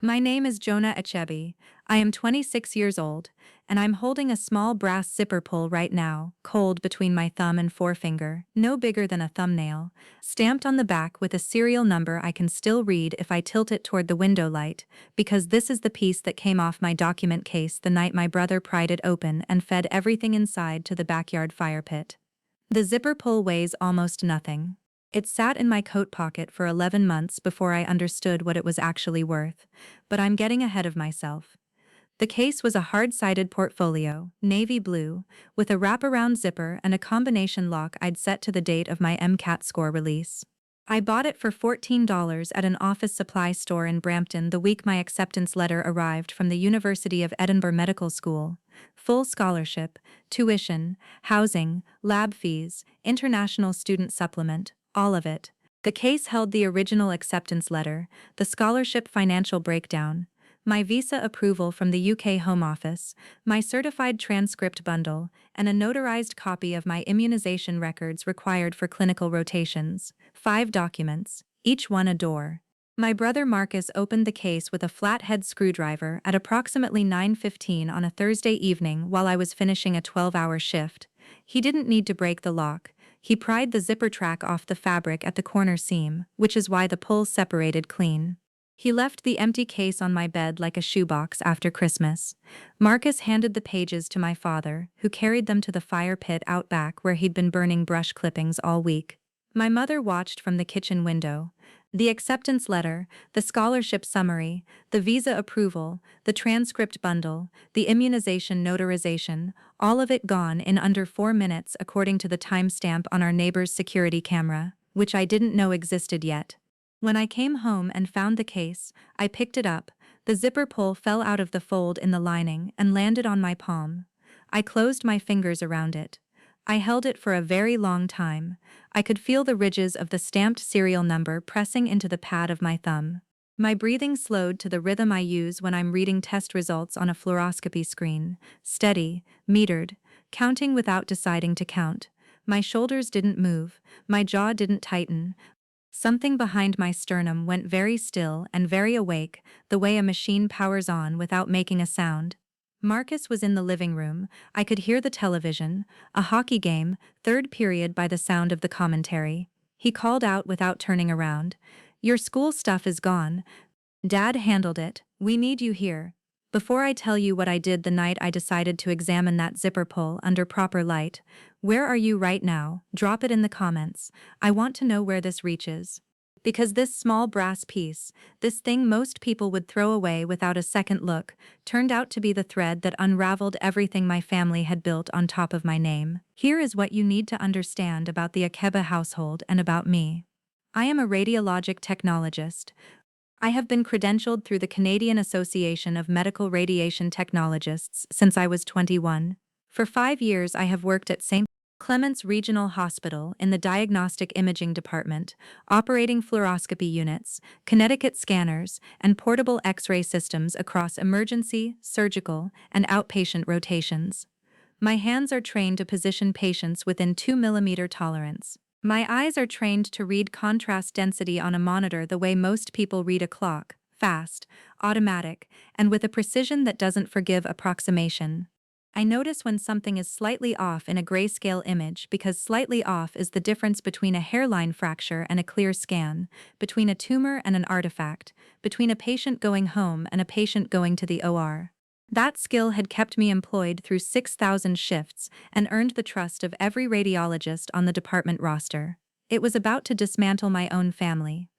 My name is Jonah Echebi. I am 26 years old, and I'm holding a small brass zipper pull right now, cold between my thumb and forefinger, no bigger than a thumbnail, stamped on the back with a serial number I can still read if I tilt it toward the window light, because this is the piece that came off my document case the night my brother pried it open and fed everything inside to the backyard fire pit. The zipper pull weighs almost nothing. It sat in my coat pocket for 11 months before I understood what it was actually worth, but I'm getting ahead of myself. The case was a hard-sided portfolio, navy blue, with a wraparound zipper and a combination lock I'd set to the date of my MCAT score release. I bought it for $14 at an office supply store in Brampton the week my acceptance letter arrived from the University of Edinburgh Medical School. Full scholarship, tuition, housing, lab fees, international student supplement, all of it. The case held the original acceptance letter, the scholarship financial breakdown, my visa approval from the UK Home Office, my certified transcript bundle, and a notarized copy of my immunization records required for clinical rotations. 5 documents, each one a door. My brother Marcus opened the case with a flathead screwdriver at approximately 9:15 on a Thursday evening while I was finishing a 12-hour shift. He didn't need to break the lock. He pried the zipper track off the fabric at the corner seam, which is why the pulls separated clean. He left the empty case on my bed like a shoebox after Christmas. Marcus handed the pages to my father, who carried them to the fire pit out back where he'd been burning brush clippings all week. My mother watched from the kitchen window. The acceptance letter, the scholarship summary, the visa approval, the transcript bundle, the immunization notarization, all of it gone in under 4 minutes according to the timestamp on our neighbor's security camera, which I didn't know existed yet. When I came home and found the case, I picked it up. The zipper pull fell out of the fold in the lining and landed on my palm. I closed my fingers around it. I held it for a very long time. I could feel the ridges of the stamped serial number pressing into the pad of my thumb. My breathing slowed to the rhythm I use when I'm reading test results on a fluoroscopy screen. Steady, metered, counting without deciding to count. My shoulders didn't move, my jaw didn't tighten. Something behind my sternum went very still and very awake, the way a machine powers on without making a sound. Marcus was in the living room. I could hear the television, a hockey game, third period by the sound of the commentary. He called out without turning around. "Your school stuff is gone. Dad handled it. We need you here." Before I tell you what I did the night I decided to examine that zipper pull under proper light, where are you right now? Drop it in the comments. I want to know where this reaches. Because this small brass piece, this thing most people would throw away without a second look, turned out to be the thread that unraveled everything my family had built on top of my name. Here is what you need to understand about the Akeba household and about me. I am a radiologic technologist. I have been credentialed through the Canadian Association of Medical Radiation Technologists since I was 21. For 5 years I have worked at St. Clements Regional Hospital in the Diagnostic Imaging Department, operating fluoroscopy units, Connecticut scanners, and portable X-ray systems across emergency, surgical, and outpatient rotations. My hands are trained to position patients within 2 mm tolerance. My eyes are trained to read contrast density on a monitor the way most people read a clock, fast, automatic, and with a precision that doesn't forgive approximation. I notice when something is slightly off in a grayscale image because slightly off is the difference between a hairline fracture and a clear scan, between a tumor and an artifact, between a patient going home and a patient going to the OR. That skill had kept me employed through 6,000 shifts and earned the trust of every radiologist on the department roster. It was about to dismantle my own family.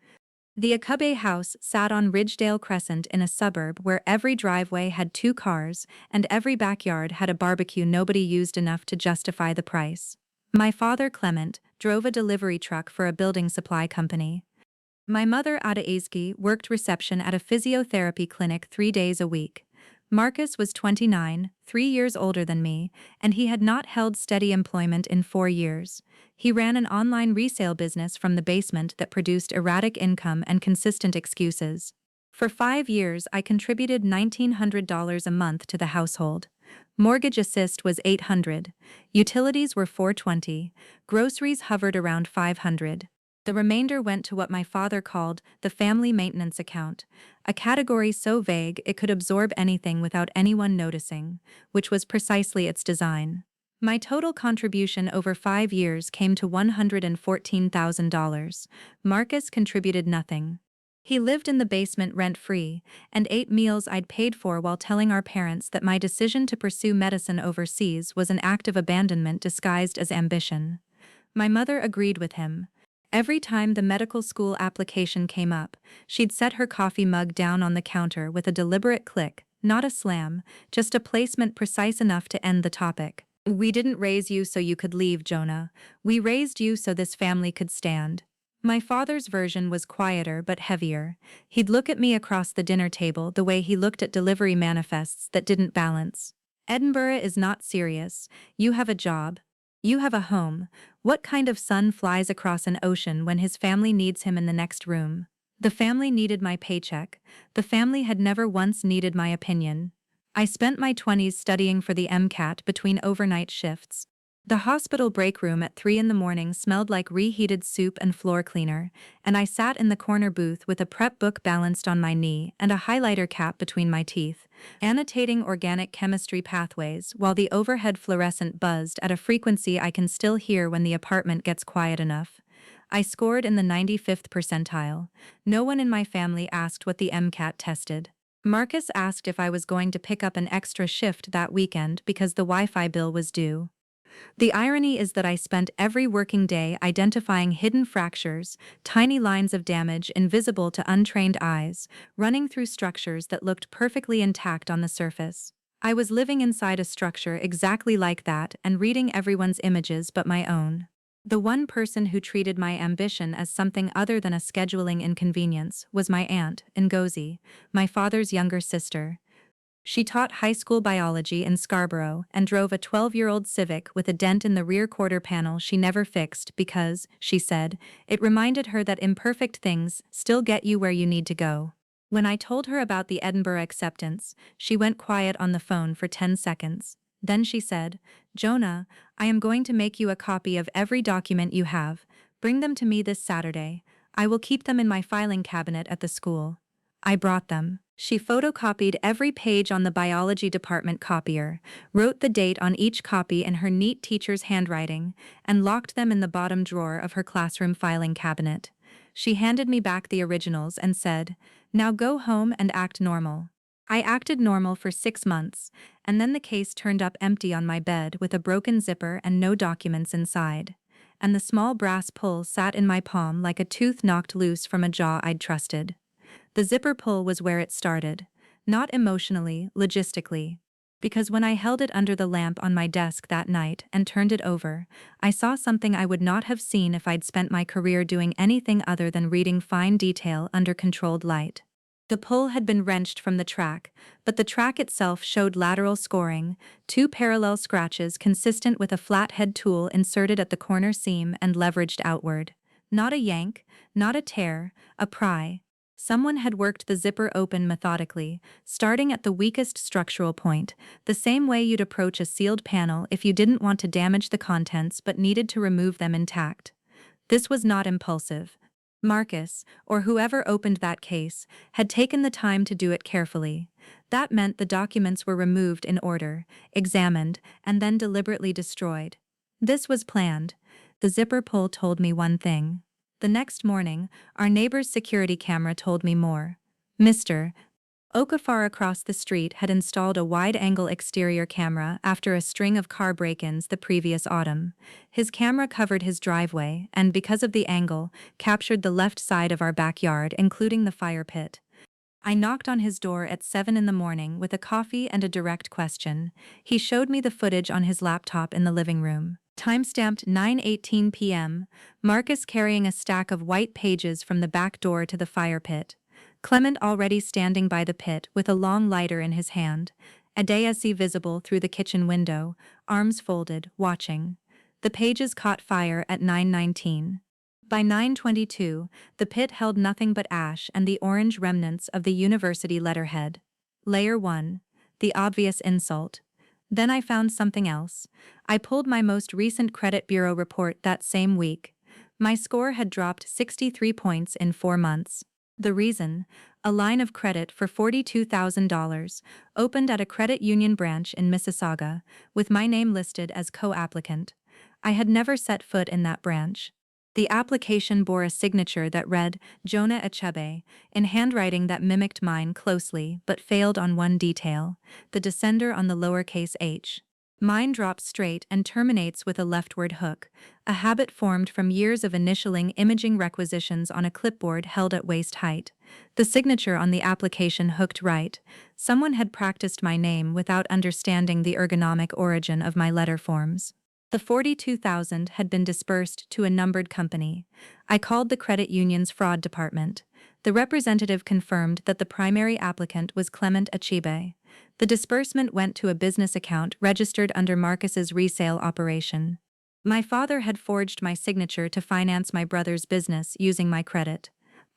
The Akube house sat on Ridgedale Crescent in a suburb where every driveway had 2 cars and every backyard had a barbecue nobody used enough to justify the price. My father, Clement, drove a delivery truck for a building supply company. My mother, Ada Izgi, worked reception at a physiotherapy clinic 3 days a week. Marcus was 29, 3 years older than me, and he had not held steady employment in 4 years. He ran an online resale business from the basement that produced erratic income and consistent excuses. For 5 years, I contributed $1,900 a month to the household. Mortgage assist was $800. Utilities were $420. Groceries hovered around $500. The remainder went to what my father called the family maintenance account, a category so vague it could absorb anything without anyone noticing, which was precisely its design. My total contribution over 5 years came to $114,000. Marcus contributed nothing. He lived in the basement rent-free and ate meals I'd paid for while telling our parents that my decision to pursue medicine overseas was an act of abandonment disguised as ambition. My mother agreed with him. Every time the medical school application came up, she'd set her coffee mug down on the counter with a deliberate click, not a slam, just a placement precise enough to end the topic. "We didn't raise you so you could leave, Jonah. We raised you so this family could stand." My father's version was quieter but heavier. He'd look at me across the dinner table the way he looked at delivery manifests that didn't balance. "Edinburgh is not serious. You have a job. You have a home. What kind of son flies across an ocean when his family needs him in the next room?" The family needed my paycheck. The family had never once needed my opinion. I spent my 20s studying for the MCAT between overnight shifts. The hospital break room at 3 in the morning smelled like reheated soup and floor cleaner, and I sat in the corner booth with a prep book balanced on my knee and a highlighter cap between my teeth, annotating organic chemistry pathways while the overhead fluorescent buzzed at a frequency I can still hear when the apartment gets quiet enough. I scored in the 95th percentile. No one in my family asked what the MCAT tested. Marcus asked if I was going to pick up an extra shift that weekend because the Wi-Fi bill was due. The irony is that I spent every working day identifying hidden fractures, tiny lines of damage invisible to untrained eyes, running through structures that looked perfectly intact on the surface. I was living inside a structure exactly like that and reading everyone's images but my own. The one person who treated my ambition as something other than a scheduling inconvenience was my aunt, Ngozi, my father's younger sister. She taught high school biology in Scarborough and drove a 12-year-old Civic with a dent in the rear quarter panel she never fixed because, she said, it reminded her that imperfect things still get you where you need to go. When I told her about the Edinburgh acceptance, she went quiet on the phone for 10 seconds. Then she said, "Jonah, I am going to make you a copy of every document you have. Bring them to me this Saturday. I will keep them in my filing cabinet at the school." I brought them. She photocopied every page on the biology department copier, wrote the date on each copy in her neat teacher's handwriting, and locked them in the bottom drawer of her classroom filing cabinet. She handed me back the originals and said, "Now go home and act normal." I acted normal for 6 months, and then the case turned up empty on my bed with a broken zipper and no documents inside. And the small brass pull sat in my palm like a tooth knocked loose from a jaw I'd trusted. The zipper pull was where it started. Not emotionally, logistically. Because when I held it under the lamp on my desk that night and turned it over, I saw something I would not have seen if I'd spent my career doing anything other than reading fine detail under controlled light. The pull had been wrenched from the track, but the track itself showed lateral scoring, 2 parallel scratches consistent with a flathead tool inserted at the corner seam and leveraged outward. Not a yank, not a tear, a pry. Someone had worked the zipper open methodically, starting at the weakest structural point, the same way you'd approach a sealed panel if you didn't want to damage the contents but needed to remove them intact. This was not impulsive. Marcus, or whoever opened that case, had taken the time to do it carefully. That meant the documents were removed in order, examined, and then deliberately destroyed. This was planned. The zipper pull told me one thing. The next morning, our neighbor's security camera told me more. Mr. Okafor across the street had installed a wide-angle exterior camera after a string of car break-ins the previous autumn. His camera covered his driveway and, because of the angle, captured the left side of our backyard, including the fire pit. I knocked on his door at 7 in the morning with a coffee and a direct question. He showed me the footage on his laptop in the living room. Timestamped 9:18 p.m., Marcus carrying a stack of white pages from the back door to the fire pit. Clement already standing by the pit with a long lighter in his hand, Adeyesi visible through the kitchen window, arms folded, watching. The pages caught fire at 9:19. By 9:22, the pit held nothing but ash and the orange remnants of the university letterhead. Layer 1. The obvious insult. Then I found something else. I pulled my most recent credit bureau report that same week. My score had dropped 63 points in 4 months. The reason? A line of credit for $42,000 opened at a credit union branch in Mississauga, with my name listed as co-applicant. I had never set foot in that branch. The application bore a signature that read, Jonah Achebe, in handwriting that mimicked mine closely but failed on one detail, the descender on the lowercase h. Mine drops straight and terminates with a leftward hook, a habit formed from years of initialing imaging requisitions on a clipboard held at waist height. The signature on the application hooked right. Someone had practiced my name without understanding the ergonomic origin of my letter forms. The 42,000 had been dispersed to a numbered company. I called the credit union's fraud department. The representative confirmed that the primary applicant was Clement Achebe. The disbursement went to a business account registered under Marcus's resale operation. My father had forged my signature to finance my brother's business using my credit.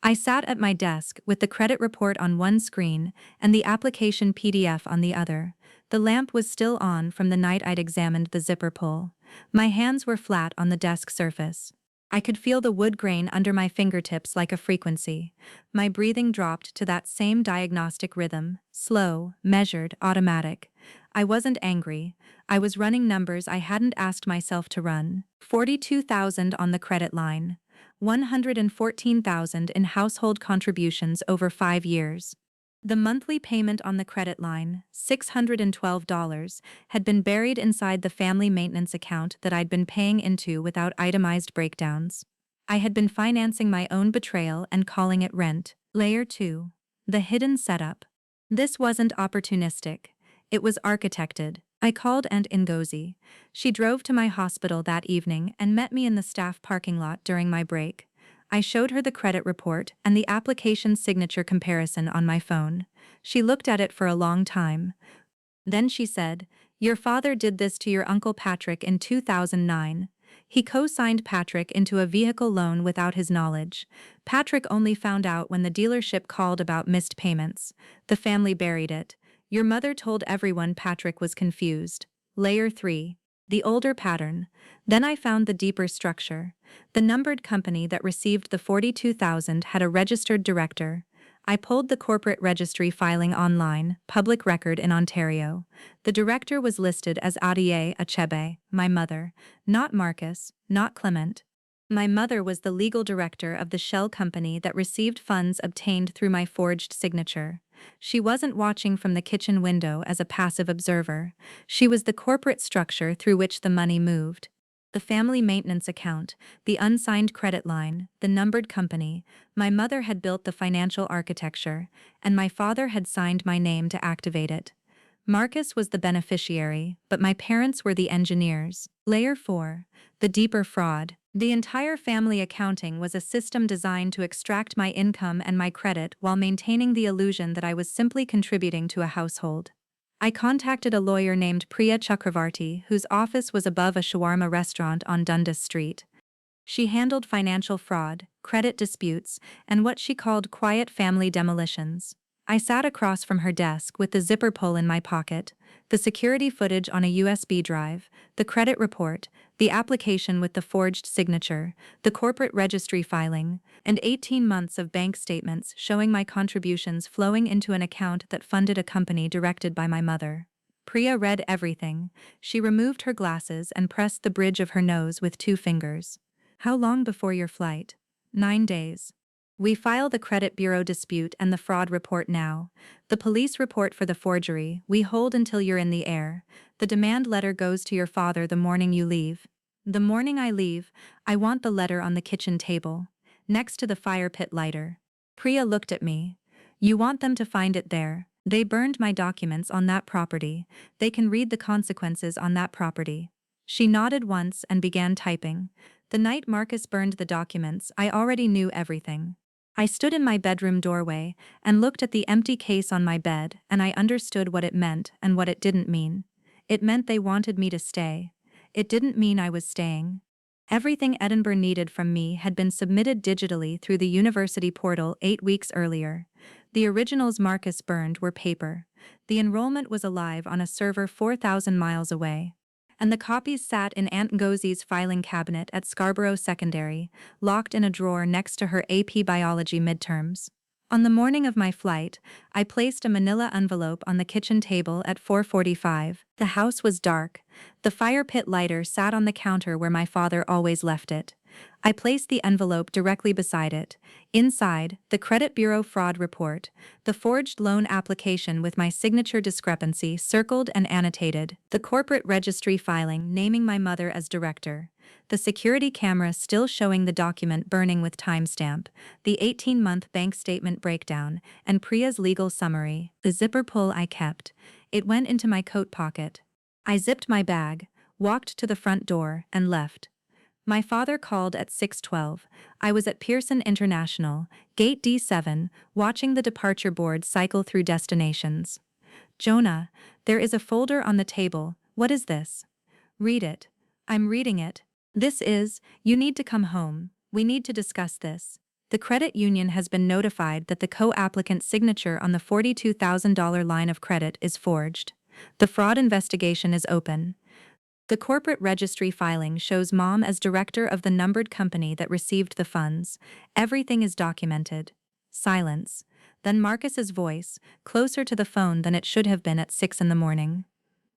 I sat at my desk with the credit report on one screen and the application PDF on the other. The lamp was still on from the night I'd examined the zipper pull. My hands were flat on the desk surface. I could feel the wood grain under my fingertips like a frequency. My breathing dropped to that same diagnostic rhythm, slow, measured, automatic. I wasn't angry. I was running numbers I hadn't asked myself to run. 42,000 on the credit line. 114,000 in household contributions over 5 years. The monthly payment on the credit line, $612, had been buried inside the family maintenance account that I'd been paying into without itemized breakdowns. I had been financing my own betrayal and calling it rent. Layer 2. The hidden setup. This wasn't opportunistic. It was architected. I called Aunt Ngozi. She drove to my hospital that evening and met me in the staff parking lot during my break. I showed her the credit report and the application signature comparison on my phone. She looked at it for a long time. Then she said, "Your father did this to your Uncle Patrick in 2009. He co-signed Patrick into a vehicle loan without his knowledge. Patrick only found out when the dealership called about missed payments. The family buried it. Your mother told everyone Patrick was confused." Layer 3. The older pattern. Then I found the deeper structure. The numbered company that received the 42,000 had a registered director. I pulled the corporate registry filing online, public record in Ontario. The director was listed as Adie Achebe, my mother, not Marcus, not Clement. My mother was the legal director of the shell company that received funds obtained through my forged signature. She wasn't watching from the kitchen window as a passive observer. She was the corporate structure through which the money moved. The family maintenance account, the unsigned credit line, the numbered company. My mother had built the financial architecture, and my father had signed my name to activate it. Marcus was the beneficiary, but my parents were the engineers. Layer 4. The deeper fraud. The entire family accounting was a system designed to extract my income and my credit while maintaining the illusion that I was simply contributing to a household. I contacted a lawyer named Priya Chakravarti, whose office was above a shawarma restaurant on Dundas Street. She handled financial fraud, credit disputes, and what she called quiet family demolitions. I sat across from her desk with the zipper pull in my pocket, the security footage on a USB drive, the credit report, the application with the forged signature, the corporate registry filing, and 18 months of bank statements showing my contributions flowing into an account that funded a company directed by my mother. Priya read everything. She removed her glasses and pressed the bridge of her nose with 2 fingers. "How long before your flight?" 9 days. "We file the credit bureau dispute and the fraud report now. The police report for the forgery we hold until you're in the air. The demand letter goes to your father the morning you leave." The morning I leave, I want the letter on the kitchen table, next to the fire pit lighter. Priya looked at me. "You want them to find it there. They burned my documents on that property. They can read the consequences on that property." She nodded once and began typing. The night Marcus burned the documents, I already knew everything. I stood in my bedroom doorway and looked at the empty case on my bed, and I understood what it meant and what it didn't mean. It meant they wanted me to stay. It didn't mean I was staying. Everything Edinburgh needed from me had been submitted digitally through the university portal 8 weeks earlier. The originals Marcus burned were paper. The enrollment was alive on a server 4,000 miles away. and the copies sat in Aunt Ngozie's filing cabinet at Scarborough Secondary, locked in a drawer next to her AP Biology midterms. On the morning of my flight, I placed a manila envelope on the kitchen table at 4:45. The house was dark. The fire pit lighter sat on the counter where my father always left it. I placed the envelope directly beside it. Inside, the credit bureau fraud report, the forged loan application with my signature discrepancy circled and annotated, the corporate registry filing naming my mother as director, the security camera still showing the document burning with timestamp, the 18-month bank statement breakdown, and Priya's legal summary, the zipper pull I kept. It went into my coat pocket. I zipped my bag, walked to the front door, and left. My father called at 6:12. I was at Pearson International, Gate D7, watching the departure board cycle through destinations. Jonah, there is a folder on the table. What is this? Read it. I'm reading it. This is, you need to come home. We need to discuss this. The credit union has been notified that the co-applicant's signature on the $42,000 line of credit is forged. The fraud investigation is open. The corporate registry filing shows Mom as director of the numbered company that received the funds. Everything is documented. Silence. Then Marcus's voice, closer to the phone than it should have been at 6 in the morning.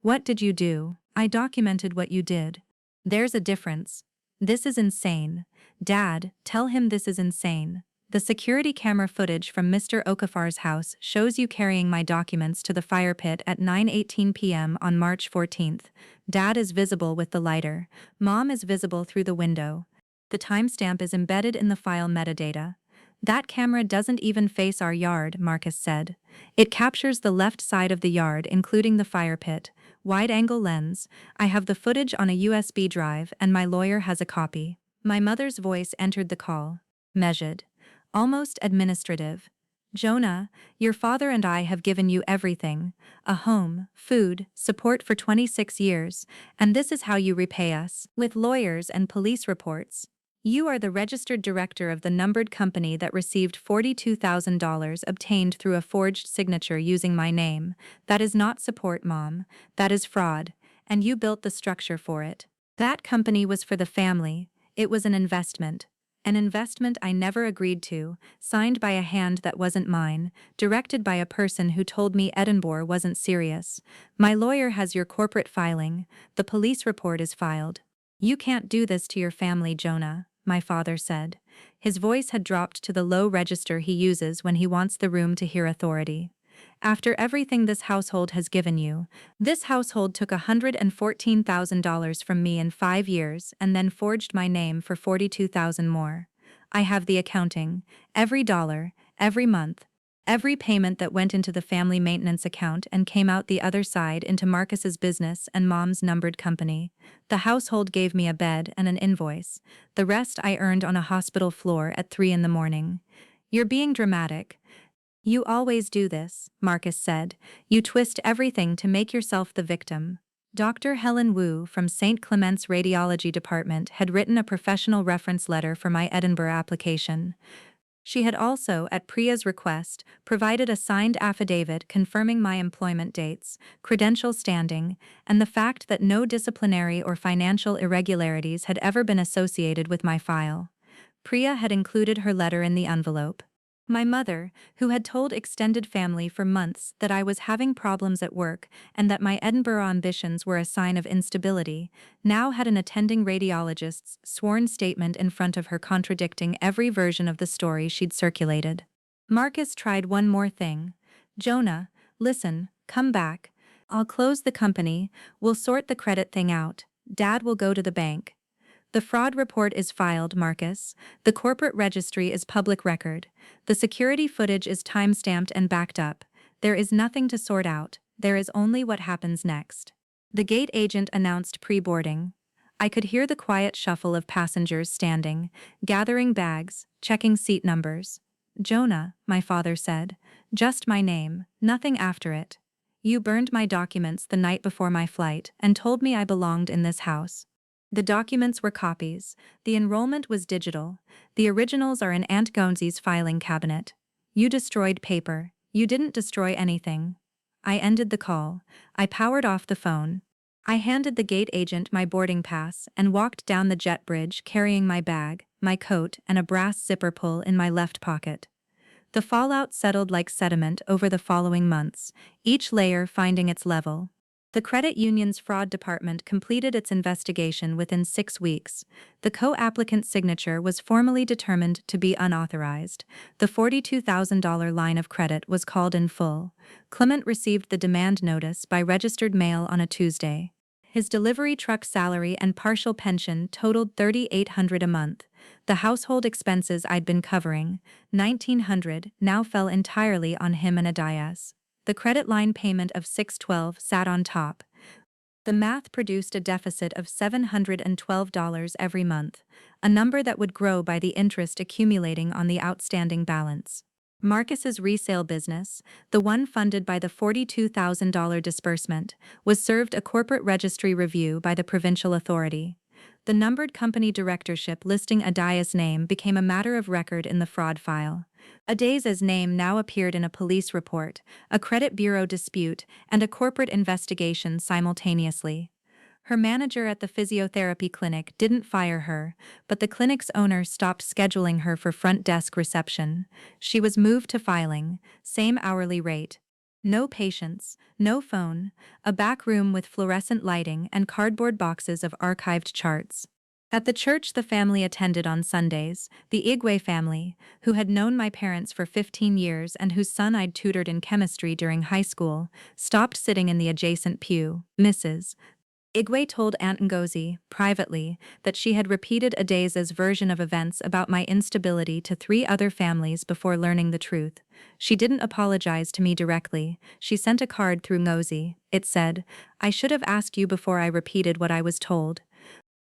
What did you do? I documented what you did. There's a difference. This is insane. Dad, tell him this is insane. The security camera footage from Mr. Okafar's house shows you carrying my documents to the fire pit at 9:18 p.m. on March 14th. Dad is visible with the lighter. Mom is visible through the window. The timestamp is embedded in the file metadata. That camera doesn't even face our yard, Marcus said. It captures the left side of the yard, including the fire pit. Wide-angle lens. I have the footage on a USB drive, and my lawyer has a copy. My mother's voice entered the call. Measured. Almost administrative. Jonah, your father and I have given you everything. A home, food, support for 26 years, and this is how you repay us. With lawyers and police reports. You are the registered director of the numbered company that received $42,000 obtained through a forged signature using my name. That is not support, Mom. That is fraud. And you built the structure for it. That company was for the family. It was an investment. An investment I never agreed to, signed by a hand that wasn't mine, directed by a person who told me Edinburgh wasn't serious. My lawyer has your corporate filing. The police report is filed. You can't do this to your family, Jonah, my father said. His voice had dropped to the low register he uses when he wants the room to hear authority. After everything this household has given you, this household took $114,000 from me in 5 years and then forged my name for $42,000 more. I have the accounting, every dollar, every month, every payment that went into the family maintenance account and came out the other side into Marcus's business and Mom's numbered company. The household gave me a bed and an invoice. The rest I earned on a hospital floor at 3 in the morning. You're being dramatic. You always do this, Marcus said. You twist everything to make yourself the victim. Dr. Helen Wu from St. Clement's Radiology Department had written a professional reference letter for my Edinburgh application. She had also, at Priya's request, provided a signed affidavit confirming my employment dates, credential standing, and the fact that no disciplinary or financial irregularities had ever been associated with my file. Priya had included her letter in the envelope. My mother, who had told extended family for months that I was having problems at work and that my Edinburgh ambitions were a sign of instability, now had an attending radiologist's sworn statement in front of her contradicting every version of the story she'd circulated. Marcus tried one more thing. Jonah, listen, come back. I'll close the company, we'll sort the credit thing out. Dad will go to the bank. The fraud report is filed, Marcus. The corporate registry is public record. The security footage is time-stamped and backed up. There is nothing to sort out. There is only what happens next. The gate agent announced pre-boarding. I could hear the quiet shuffle of passengers standing, gathering bags, checking seat numbers. Jonah, my father said. Just my name, nothing after it. You burned my documents the night before my flight and told me I belonged in this house. The documents were copies. The enrollment was digital. The originals are in Aunt Gonzie's filing cabinet. You destroyed paper. You didn't destroy anything. I ended the call. I powered off the phone. I handed the gate agent my boarding pass and walked down the jet bridge carrying my bag, my coat, and a brass zipper pull in my left pocket. The fallout settled like sediment over the following months, each layer finding its level. The credit union's fraud department completed its investigation within 6 weeks. The co-applicant's signature was formally determined to be unauthorized. The $42,000 line of credit was called in full. Clement received the demand notice by registered mail on a Tuesday. His delivery truck salary and partial pension totaled $3,800 a month. The household expenses I'd been covering, $1,900, now fell entirely on him and Adias. The credit line payment of $612 sat on top. The math produced a deficit of $712 every month, a number that would grow by the interest accumulating on the outstanding balance. Marcus's resale business, the one funded by the $42,000 disbursement, was served a corporate registry review by the provincial authority. The numbered company directorship listing Adia's name became a matter of record in the fraud file. Adia's name now appeared in a police report, a credit bureau dispute, and a corporate investigation simultaneously. Her manager at the physiotherapy clinic didn't fire her, but the clinic's owner stopped scheduling her for front desk reception. She was moved to filing, same hourly rate. No patients, no phone, a back room with fluorescent lighting and cardboard boxes of archived charts. At the church the family attended on Sundays, the Igwe family, who had known my parents for 15 years and whose son I'd tutored in chemistry during high school, stopped sitting in the adjacent pew. Mrs. Igwe told Aunt Ngozi, privately, that she had repeated Adesa's version of events about my instability to 3 other families before learning the truth. She didn't apologize to me directly. She sent a card through Ngozi. It said, "I should have asked you before I repeated what I was told."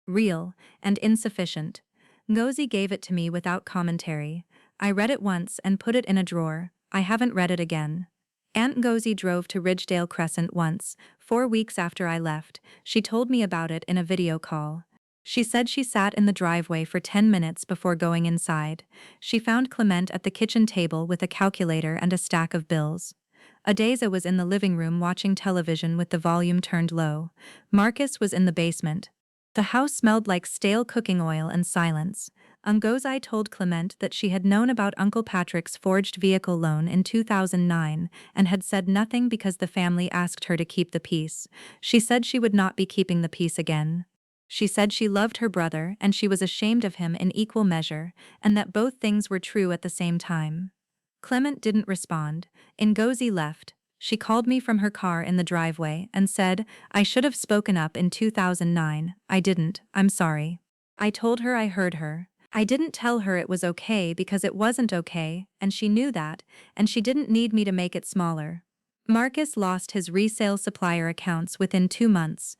Real and insufficient. Ngozi gave it to me without commentary. I read it once and put it in a drawer. I haven't read it again. Aunt Ngozi drove to Ridgedale Crescent once, 4 weeks after I left. She told me about it in a video call. She said she sat in the driveway for 10 minutes before going inside. She found Clement at the kitchen table with a calculator and a stack of bills. Adesa was in the living room watching television with the volume turned low. Marcus was in the basement. The house smelled like stale cooking oil and silence. Ngozi told Clement that she had known about Uncle Patrick's forged vehicle loan in 2009 and had said nothing because the family asked her to keep the peace. She said she would not be keeping the peace again. She said she loved her brother and she was ashamed of him in equal measure, and that both things were true at the same time. Clement didn't respond. Ngozi left. She called me from her car in the driveway and said, "I should have spoken up in 2009. I didn't, I'm sorry." I told her I heard her. I didn't tell her it was okay because it wasn't okay, and she knew that, and she didn't need me to make it smaller. Marcus lost his resale supplier accounts within 2 months.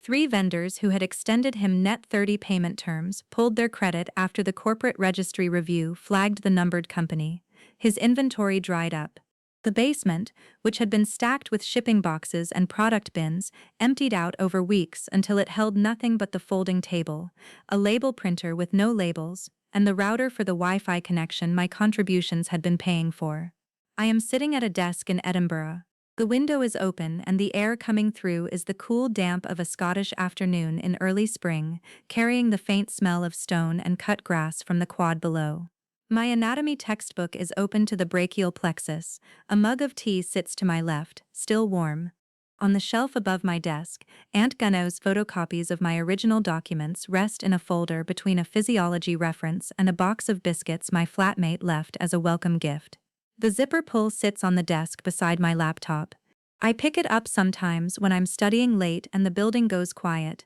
3 vendors who had extended him net 30 payment terms pulled their credit after the corporate registry review flagged the numbered company. His inventory dried up. The basement, which had been stacked with shipping boxes and product bins, emptied out over weeks until it held nothing but the folding table, a label printer with no labels, and the router for the Wi-Fi connection my contributions had been paying for. I am sitting at a desk in Edinburgh. The window is open and the air coming through is the cool damp of a Scottish afternoon in early spring, carrying the faint smell of stone and cut grass from the quad below. My anatomy textbook is open to the brachial plexus. A mug of tea sits to my left, still warm. On the shelf above my desk, Aunt Gunno's photocopies of my original documents rest in a folder between a physiology reference and a box of biscuits my flatmate left as a welcome gift. The zipper pull sits on the desk beside my laptop. I pick it up sometimes when I'm studying late and the building goes quiet.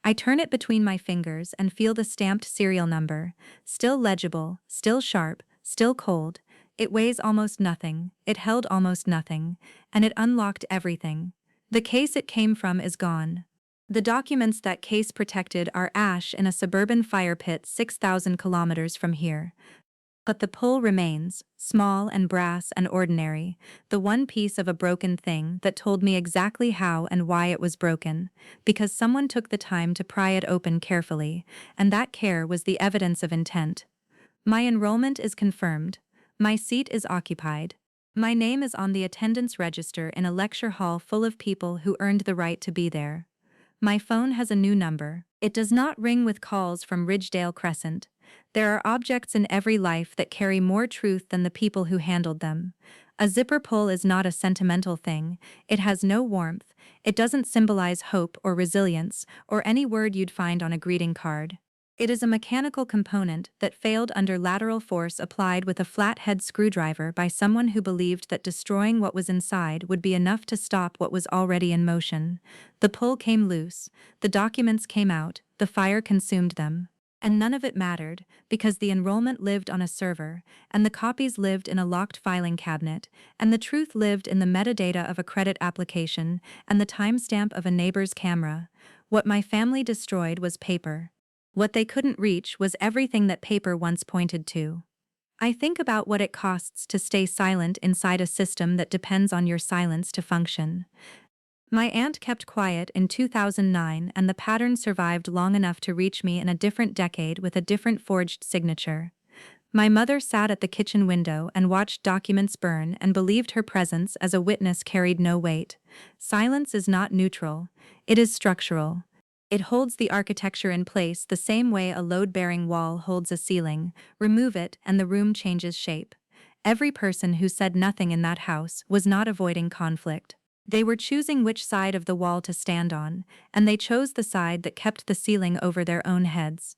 I turn it between my fingers and feel the stamped serial number, still legible, still sharp, still cold. It weighs almost nothing, it held almost nothing, and it unlocked everything. The case it came from is gone. The documents that case protected are ash in a suburban fire pit 6,000 kilometers from here. But the pull remains, small and brass and ordinary, the one piece of a broken thing that told me exactly how and why it was broken, because someone took the time to pry it open carefully, and that care was the evidence of intent. My enrollment is confirmed. My seat is occupied. My name is on the attendance register in a lecture hall full of people who earned the right to be there. My phone has a new number. It does not ring with calls from Ridgedale Crescent. There are objects in every life that carry more truth than the people who handled them. A zipper pull is not a sentimental thing. It has no warmth. It doesn't symbolize hope or resilience or any word you'd find on a greeting card. It is a mechanical component that failed under lateral force applied with a flathead screwdriver by someone who believed that destroying what was inside would be enough to stop what was already in motion. The pull came loose, the documents came out, the fire consumed them. And none of it mattered, because the enrollment lived on a server, and the copies lived in a locked filing cabinet, and the truth lived in the metadata of a credit application, and the timestamp of a neighbor's camera. What my family destroyed was paper. What they couldn't reach was everything that paper once pointed to. I think about what it costs to stay silent inside a system that depends on your silence to function. My aunt kept quiet in 2009, and the pattern survived long enough to reach me in a different decade with a different forged signature. My mother sat at the kitchen window and watched documents burn and believed her presence as a witness carried no weight. Silence is not neutral, it is structural. It holds the architecture in place the same way a load-bearing wall holds a ceiling. Remove it and the room changes shape. Every person who said nothing in that house was not avoiding conflict. They were choosing which side of the wall to stand on, and they chose the side that kept the ceiling over their own heads.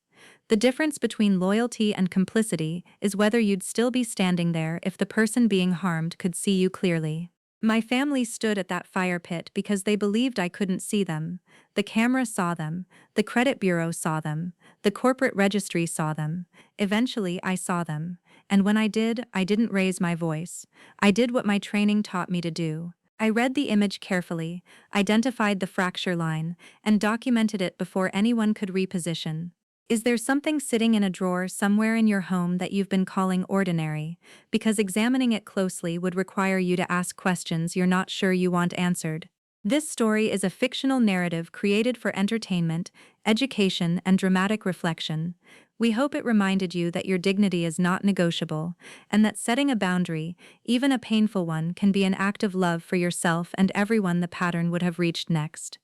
The difference between loyalty and complicity is whether you'd still be standing there if the person being harmed could see you clearly. My family stood at that fire pit because they believed I couldn't see them. The camera saw them, the credit bureau saw them, the corporate registry saw them. Eventually, I saw them. And when I did, I didn't raise my voice. I did what my training taught me to do. I read the image carefully, identified the fracture line, and documented it before anyone could reposition. Is there something sitting in a drawer somewhere in your home that you've been calling ordinary, because examining it closely would require you to ask questions you're not sure you want answered? This story is a fictional narrative created for entertainment, education, and dramatic reflection. We hope it reminded you that your dignity is not negotiable, and that setting a boundary, even a painful one, can be an act of love for yourself and everyone the pattern would have reached next.